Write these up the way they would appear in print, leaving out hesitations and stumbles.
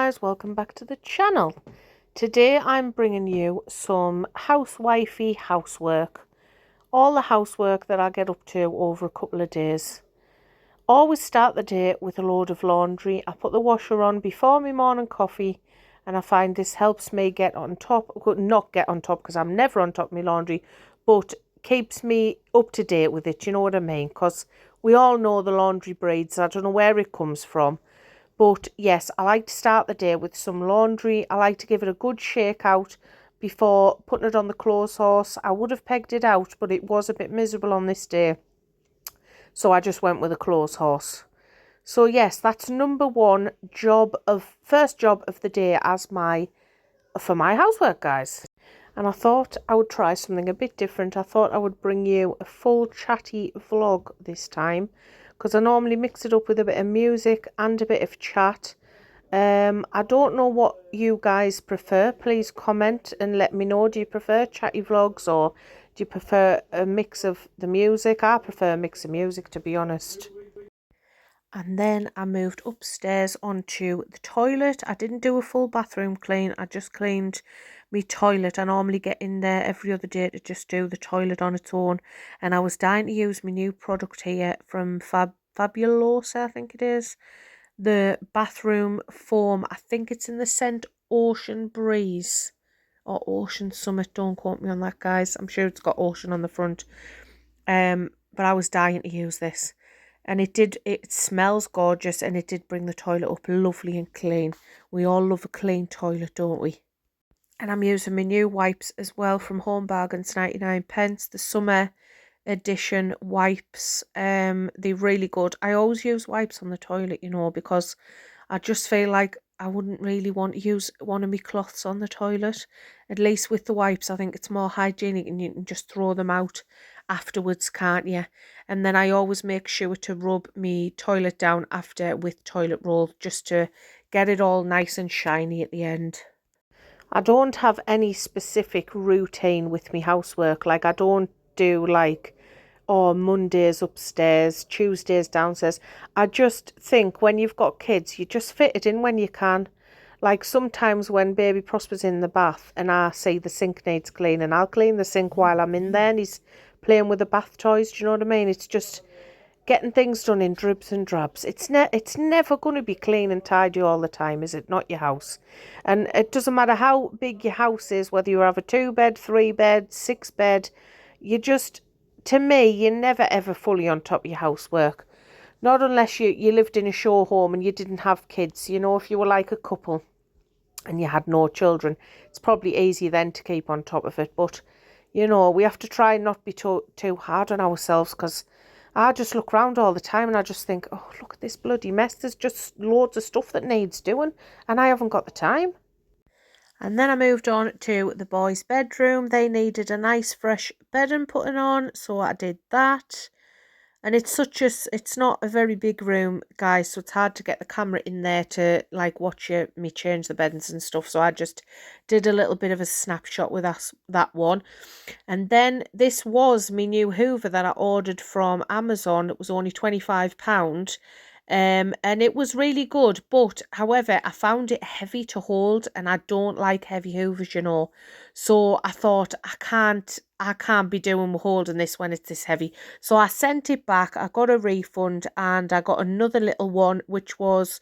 guys, welcome back to the channel. Today I'm bringing you some housewifey housework. All the housework that I get up to over a couple of days. Always start the day with a load of laundry. I put the washer on before my morning coffee and I find this helps me get on top, not get on top because I'm never on top of my laundry, but keeps me up to date with it, you know what I mean? Because we all know the laundry breeds. I don't know where it comes from. But yes, I like to start the day with some laundry. I like to give it a good shake out before putting it on the clothes horse. I would have pegged it out, but it was a bit miserable on this day. So I just went with a clothes horse. So yes, that's first job of the day for my housework, guys. And I thought I would try something a bit different. I thought I would bring you a full chatty vlog this time, because I normally mix it up with a bit of music and a bit of chat. I don't know what you guys prefer. Please comment and let me know. Do you prefer chatty vlogs or do you prefer a mix of the music? I prefer a mix of music, to be honest. And then I moved upstairs onto the toilet. I didn't do a full bathroom clean. I just cleaned my toilet. I normally get in there every other day to just do the toilet on its own. And I was dying to use my new product here from Fabulosa, I think it is. The bathroom foam. I think it's in the scent Ocean Breeze or Ocean Summit. Don't quote me on that, guys. I'm sure it's got ocean on the front. But I was dying to use this. And it smells gorgeous, and it did bring the toilet up lovely and clean. We all love a clean toilet, don't we? And I'm using my new wipes as well from Home Bargains, 99p. The summer edition wipes. They're really good. I always use wipes on the toilet, because I just feel like I wouldn't really want to use one of my cloths on the toilet. At least with the wipes, I think it's more hygienic and you can just throw them out afterwards, can't you? And then I always make sure to rub my toilet down after with toilet roll just to get it all nice and shiny at the end. I don't have any specific routine with my housework. Like I don't do Mondays upstairs, Tuesdays downstairs. I just think when you've got kids, you just fit it in when you can. Like sometimes when baby Prosper's in the bath and I see the sink needs cleaning, I'll clean the sink while I'm in there and he's playing with the bath toys. Do you know what I mean? It's just getting things done in dribs and drabs. It's never going to be clean and tidy all the time, is it? Not your house. And it doesn't matter how big your house is, whether you have a 2-bed, 3-bed, 6-bed, to me, you're never ever fully on top of your housework. Not unless you lived in a show home and you didn't have kids. If you were like a couple and you had no children, it's probably easy then to keep on top of it. But, we have to try and not be too hard on ourselves, because I just look around all the time and I just think, oh, look at this bloody mess. There's just loads of stuff that needs doing and I haven't got the time. And then I moved on to the boys' bedroom. They needed a nice fresh bedding putting on, so I did that. And it's not a very big room, guys, so it's hard to get the camera in there to watch me change the beddings and stuff. So I just did a little bit of a snapshot with that one. And then this was my new Hoover that I ordered from Amazon. It was only £25. And it was really good, but however I found it heavy to hold and I don't like heavy hoovers, so I thought I can't be doing holding this when it's this heavy, so I sent it back. I got a refund and I got another little one which was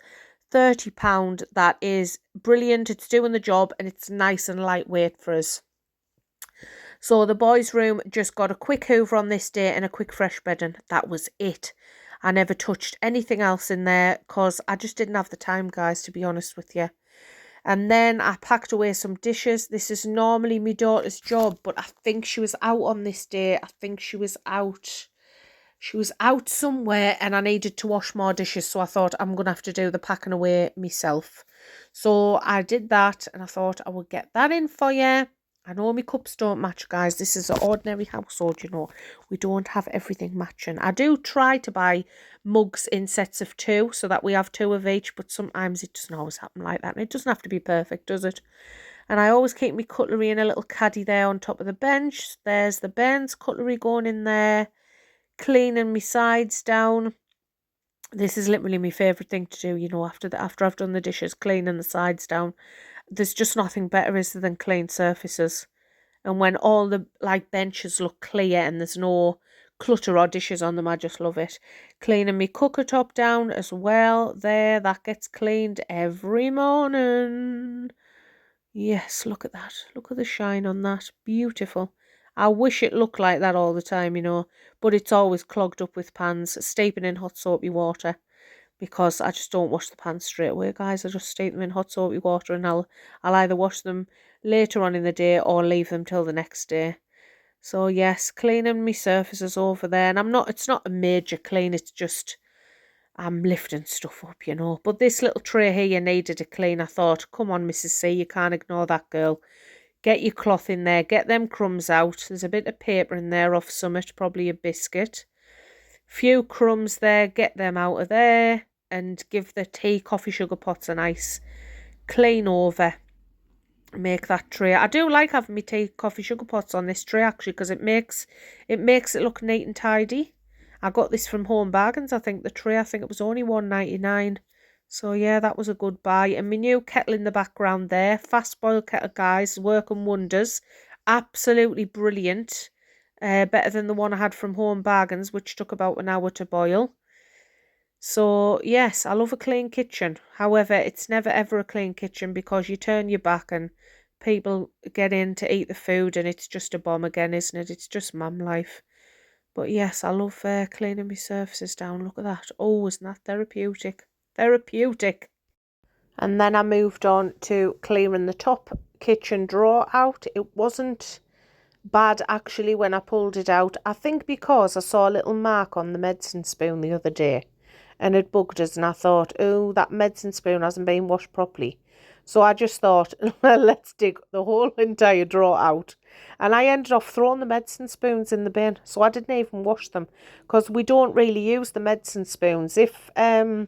£30. That is brilliant. It's doing the job and it's nice and lightweight for us. So the boys' room just got a quick hoover on this day and a quick fresh bedding. That was it. I never touched anything else in there because I just didn't have the time, guys, to be honest with you. And then I packed away some dishes. This is normally my daughter's job, but I think she was out on this day. I think she was out. She was out somewhere and I needed to wash more dishes. So I thought I'm going to have to do the packing away myself. So I did that and I thought I would get that in for you. I know my cups don't match, guys. This is an ordinary household, We don't have everything matching. I do try to buy mugs in sets of 2 so that we have 2 of each, but sometimes it doesn't always happen like that. And it doesn't have to be perfect, does it? And I always keep my cutlery in a little caddy there on top of the bench. There's the Ben's cutlery going in there. Cleaning my sides down. This is literally my favourite thing to do, you know, after I've done the dishes, cleaning the sides down. There's just nothing better, is there, than clean surfaces. And when all the like benches look clear and there's no clutter or dishes on them, I just love it. Cleaning my cooker top down as well. There, that gets cleaned every morning. Yes, look at that. Look at the shine on that. Beautiful. I wish it looked like that all the time, you know, but it's always clogged up with pans, steeping in hot soapy water, because I just don't wash the pans straight away, guys. I just steep them in hot soapy water, and I'll either wash them later on in the day or leave them till the next day. So yes, cleaning my surfaces over there, and it's not a major clean, it's just I'm lifting stuff up, you know. But this little tray here needed a clean. I thought, come on, Mrs. C, you can't ignore that girl. Get your cloth in there, get them crumbs out. There's a bit of paper in there off summit, probably a biscuit. Few crumbs there, get them out of there, and give the tea, coffee, sugar pots a nice clean over. Make that tray. I do like having my tea, coffee, sugar pots on this tray actually, because it makes it look neat and tidy. I got this from Home Bargains, I think, the tray. I think it was only $1.99. So yeah, that was a good buy. And my new kettle in the background there, fast boil kettle, guys, working wonders. Absolutely brilliant. Better than the one I had from Home Bargains, which took about an hour to boil. So yes, I love a clean kitchen. However, it's never ever a clean kitchen, because you turn your back and people get in to eat the food and it's just a bomb again, isn't it? It's just mum life. But yes, I love cleaning my surfaces down. Look at that. Oh, isn't that therapeutic? Therapeutic. And then I moved on to clearing the top kitchen drawer out. It wasn't bad actually when I pulled it out. I think because I saw a little mark on the medicine spoon the other day and it bugged us, and I thought, oh, that medicine spoon hasn't been washed properly. So I just thought, well, let's dig the whole entire drawer out. And I ended up throwing the medicine spoons in the bin. So I didn't even wash them, because we don't really use the medicine spoons. If the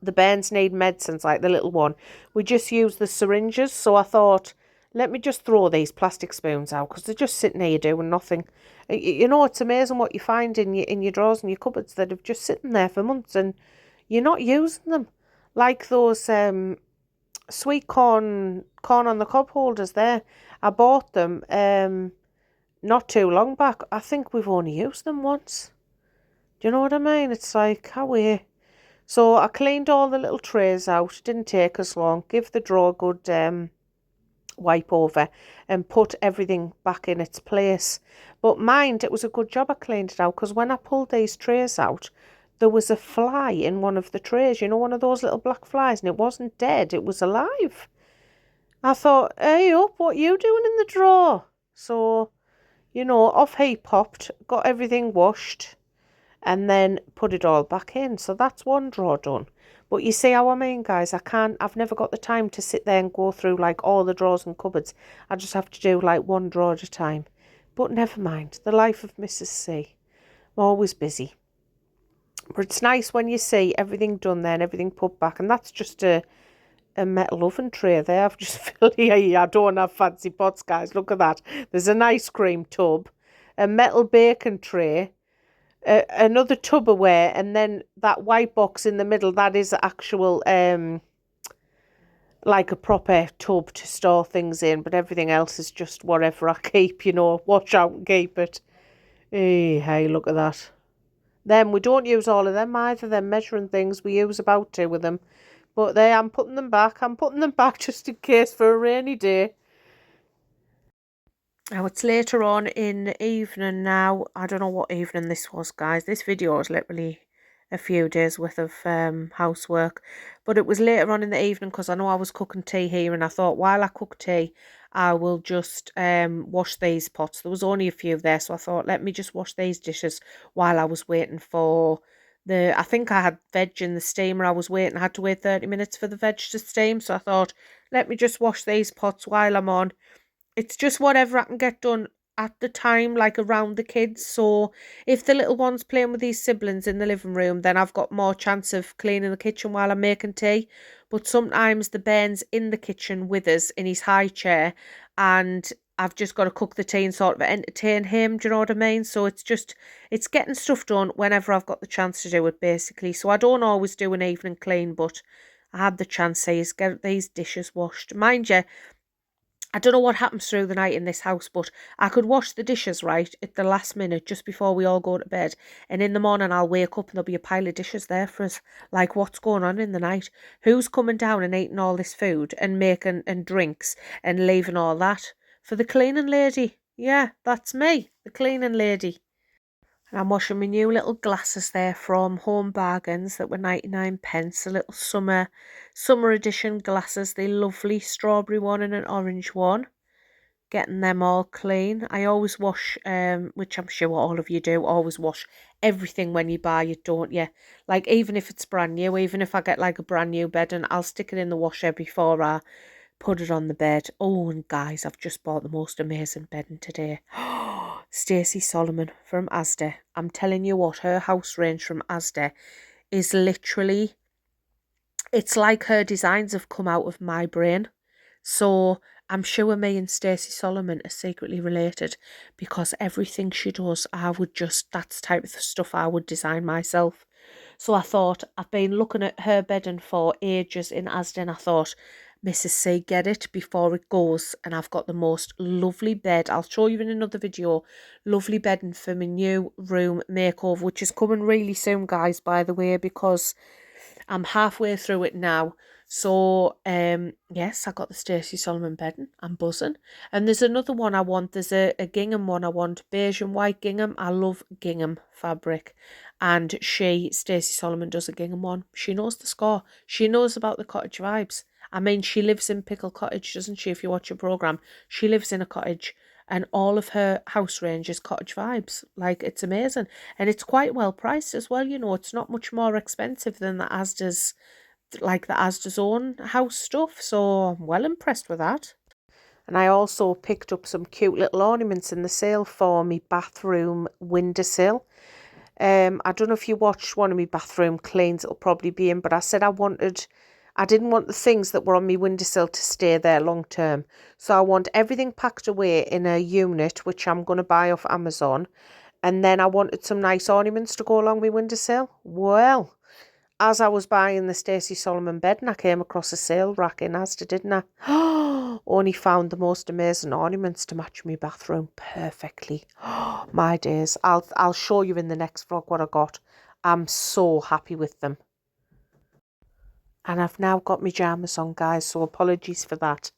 bairns need medicines, like the little one, we just use the syringes. So I thought, let me just throw these plastic spoons out, because they're just sitting here doing nothing. You know, it's amazing what you find in your drawers and your cupboards that have just sitting there for months and you're not using them. Like those sweet corn on the cob holders there. I bought them not too long back. I think we've only used them once. Do you know what I mean? It's like, how weird. So I cleaned all the little trays out. It didn't take us long. Give the drawer a good wipe over and put everything back in its place. But mind, it was a good job I cleaned it out, because when I pulled these trays out, there was a fly in one of the trays. You know, one of those little black flies, and it wasn't dead. It was alive. I thought, hey up, what are you doing in the drawer? So, you know, off he popped, got everything washed, and then put it all back in. So that's one drawer done. But you see how I mean, guys, I've never got the time to sit there and go through like all the drawers and cupboards. I just have to do like one drawer at a time. But never mind, the life of Mrs. C. I'm always busy. But it's nice when you see everything done there and everything put back. And that's just a metal oven tray there. I've just filled here. I don't have fancy pots, guys. Look at that. There's an ice cream tub, a metal bacon tray, another Tupperware, and then that white box in the middle, that is actual like a proper tub to store things in, but everything else is just whatever I keep, you know, watch out and keep it. Hey, look at that. Them, we don't use all of them either, them measuring things. We use about 2 of them. But there, I'm putting them back. I'm putting them back just in case for a rainy day. Now, it's later on in the evening now. I don't know what evening this was, guys. This video is literally a few days worth of housework. But it was later on in the evening, because I know I was cooking tea here, and I thought while I cook tea, I will just wash these pots. There was only a few there, so I thought, let me just wash these dishes while I was waiting for I think I had veg in the steamer. I had to wait 30 minutes for the veg to steam. So I thought, let me just wash these pots while I'm on. It's just whatever I can get done at the time, like around the kids. So if the little one's playing with these siblings in the living room, then I've got more chance of cleaning the kitchen while I'm making tea. But sometimes the Bairn's in the kitchen with us in his high chair, and I've just got to cook the tea and sort of entertain him, do you know what I mean? So it's getting stuff done whenever I've got the chance to do it, basically. So I don't always do an evening clean, but I had the chance to get these dishes washed. Mind you, I don't know what happens through the night in this house, but I could wash the dishes right at the last minute just before we all go to bed. And in the morning, I'll wake up and there'll be a pile of dishes there for us. Like, what's going on in the night? Who's coming down and eating all this food and making and drinks and leaving all that for the cleaning lady? Yeah, that's me, the cleaning lady. And I'm washing my new little glasses there from Home Bargains that were 99p. A little summer edition glasses. The lovely strawberry one and an orange one. Getting them all clean. I always wash, which I'm sure all of you do, always wash everything when you buy it, don't you? Like, even if it's brand new, even if I get like a brand new bed, and I'll stick it in the washer before I put it on the bed. Oh, and guys, I've just bought the most amazing bedding today. Stacey Solomon from Asda. I'm telling you what, her house range from Asda is literally, it's like her designs have come out of my brain. So I'm sure me and Stacey Solomon are secretly related, because everything she does, that's the type of stuff I would design myself. So I thought, I've been looking at her bedding for ages in Asda, and I thought, Mrs. C, get it before it goes. And I've got the most lovely bed. I'll show you in another video. Lovely bedding for my new room makeover, which is coming really soon, guys, by the way, because I'm halfway through it now. So, yes, I got the Stacey Solomon bedding. I'm buzzing. And there's another one I want. There's a gingham one I want. Beige and white gingham. I love gingham fabric. And Stacey Solomon, does a gingham one. She knows the score. She knows about the cottage vibes. I mean, she lives in Pickle Cottage, doesn't she, if you watch her programme? She lives in a cottage, and all of her house range is cottage vibes. Like, it's amazing. And it's quite well priced as well, you know. It's not much more expensive than the Asda's own house stuff. So I'm well impressed with that. And I also picked up some cute little ornaments in the sale for my bathroom windowsill. I don't know if you watched one of my bathroom cleans, it'll probably be in, but I said I didn't want the things that were on my windowsill to stay there long term. So I want everything packed away in a unit, which I'm going to buy off Amazon. And then I wanted some nice ornaments to go along my windowsill. Well, as I was buying the Stacey Solomon bed, and I came across a sale rack in Asda, didn't I? Only found the most amazing ornaments to match my bathroom perfectly. My days. I'll show you in the next vlog what I got. I'm so happy with them. And I've now got my pyjamas on, guys, so apologies for that.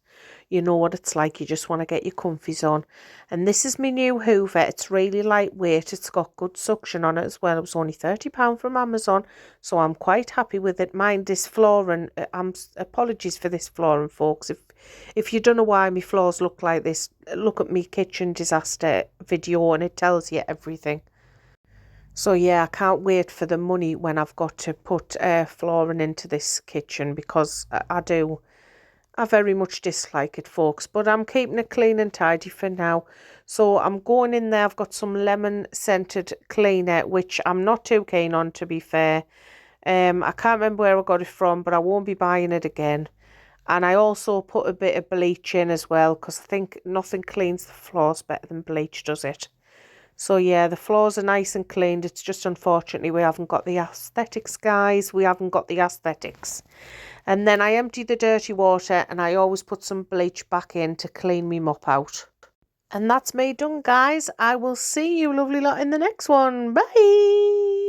You know what it's like, you just want to get your comfies on. And this is my new Hoover. It's really lightweight. It's got good suction on it as well. It was only £30 from Amazon, so I'm quite happy with it. Mind this flooring, apologies for this flooring, folks. If you don't know why my floors look like this, look at my kitchen disaster video and it tells you everything. So yeah, I can't wait for the money when I've got to put flooring into this kitchen, because I very much dislike it, folks, but I'm keeping it clean and tidy for now. So I'm going in there. I've got some lemon scented cleaner, which I'm not too keen on, to be fair. I can't remember where I got it from, but I won't be buying it again. And I also put a bit of bleach in as well, because I think nothing cleans the floors better than bleach, does it? So yeah, the floors are nice and cleaned. It's just unfortunately we haven't got the aesthetics, guys. We haven't got the aesthetics. And then I empty the dirty water, and I always put some bleach back in to clean me mop out. And that's me done, guys. I will see you lovely lot in the next one. Bye.